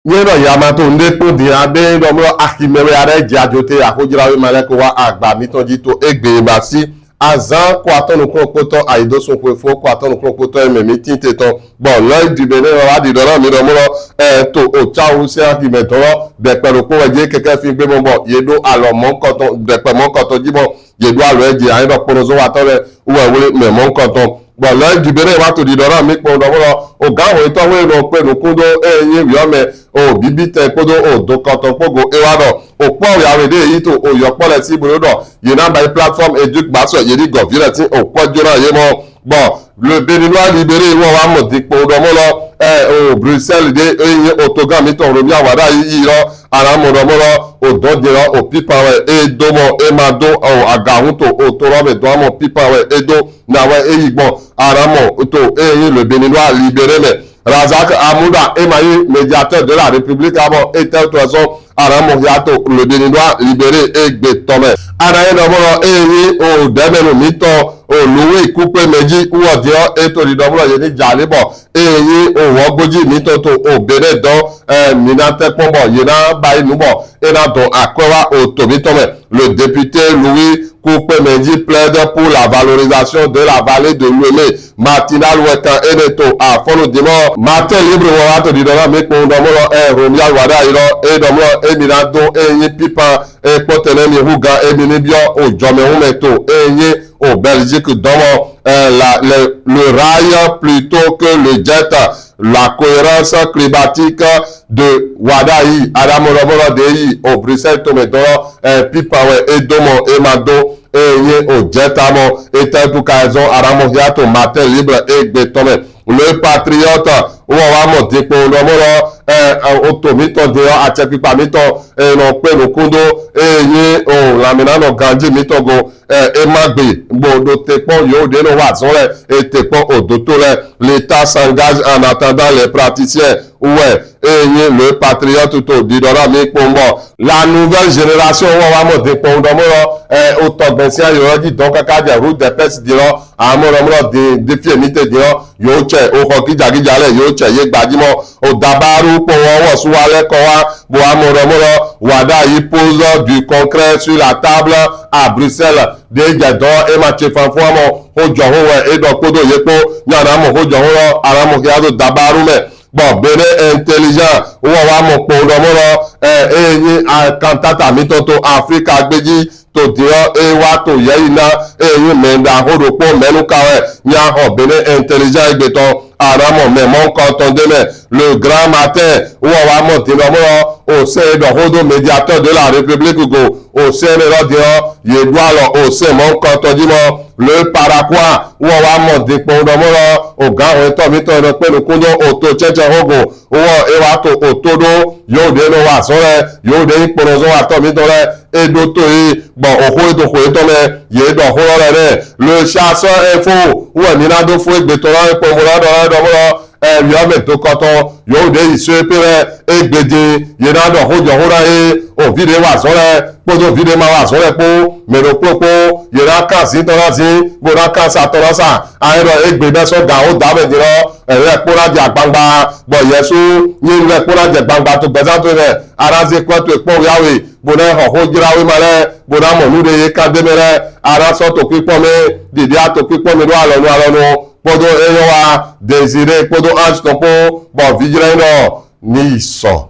Nyero yamato ndepo di ade domro akimewe are jajote akojirawe maleko wa agba mitonji to egbe basi azan ko atonu ko poto aidosun ko fo ko atonu ko poto ememi tinte ton bon lo dibene wa di doro mi domro to o chawu se akimetoro de pelo ko weje keke fi gbe mo yedo alomo koton de pe mo koton jibo yedo alo eje ayin do porozo wa tole uwe wele me mo koton bon lo dibene wa to di doro mi po domro o gawo ito we no pe no kundo eyin wi ome o bibite kodo o dokoto pogo ewado o po yawede yi to o yopole si brodo yina by platform educ baso yedi govira ti o pojora yemo bon le Béninois libéré wo wa mo dipo do mo lo o Bruxelles de eyin otogan mi to romi awada yi ro ara mo do mo lo o don de ro o pipa we e domo e mado o agahun to o to ro me do mo pipa we e do na we eyi gbon ara mo to eyin le Béninois libéré me Razak Amouda Emayi, médiateur de la République avant était toison Aramohiato, le Béninois libéré et Bétomé. Anaye Nomoro Eyi, au Demeno Mito, au Louis Coupe Meji, ou au Dion, et au Lidomro Yeni Jalibo, Eyi, au Wagoji Mitoto, au Bénédon, Minate Pombo, Yena Bayi Nubo, et dans ton Akwa au Tomitome. Le député Louis Coupe Meji plaide pour la valorisation de la vallée de l'Ouémé. Matinal Wekan Eneto à Fono Dimor. Matin libre Wato di Dona Mekon Domolo Romial Wada Iro et Domolo Eminado et Pipa et Potenemi Ruga et Minibio au Jomehumeto et au Belgique Domo le rail plutôt que le jet. La cohérence climatique de Wadaï, Adamoroboro Dei, au Bruxelles Tomedoro, Pipawe et Domo et Mado, et au Jetamo, et Taipoukaison, Aramohiato, Matin Libre et Bétomé. Le patriote, où on va monter pour le moment, automito, d'ailleurs, à Tchepipa, mito, et non, pe no kundo, et y o la mena no gandi mitogo, et magbi, bon, do tepon, yo, de no wazole, et tepon, au dotole, l'État s'engage en attendant les praticiens, ouais, et le patriote, tout, didora, mi pombo. La nouvelle génération, où on va monter pour le moment, au top, ben, si on dit, donc, à cas de route des pêches, diront, à mon défi, mite, diront, yo, tche, au hockey, jagi, jale, yo, tche, yek, badimo, au dabaru, pour on, sous ale, kowa, bo, à mon Wada y pose du concret sur la table à Bruxelles. Des gadons et Mathieu Fanfouamo, Ojoho et Dokodo Yepo, Yanamo, Ojoho, Aramo Giado Dabarume. Bon, Béné intelligent, ou on va mon Podomoro, et Kantata Mitoto, Afrique, Agbeji, Todio, et Wato, Yaina, et Menda, Hodopo, Menukawe, Nyaho, Béné intelligent et béton. Aramo, mais mon canton demain, le grand matin, où on va monter au sein de Rodo, médiateur de la République, au sein de l'Odion, Yedoualo, au sein mon canton dimanche, le Paraguay, où on va monter pour le au grand retomito, le Kundo, au Tocheche Rogo, où on va au Todo, Yode no Wasore, Yode Porozo, Atomidole, et d'autres, bon, au Roi de Roetome, Yedo Horore, le chasseur info, où on a deux fois de Toran et Pomora, Yome to koton yo de isepere egbede yena do hojo horae o vide wa sore podo vide ma wa sore po mero popo yena kan si torazi bora kan sa torasa ayro egbede so ga o da be diro ere pora ja gbangba bo yesu yin re pora ja gbangba to gbeza to re araze ko to epo yawe bona ho hojirawe mare bona mo nude ye kan demere ara so to pipo me didi ato pipo me do alonu podo eyowa désiré podo ange topo bon vigilano ni so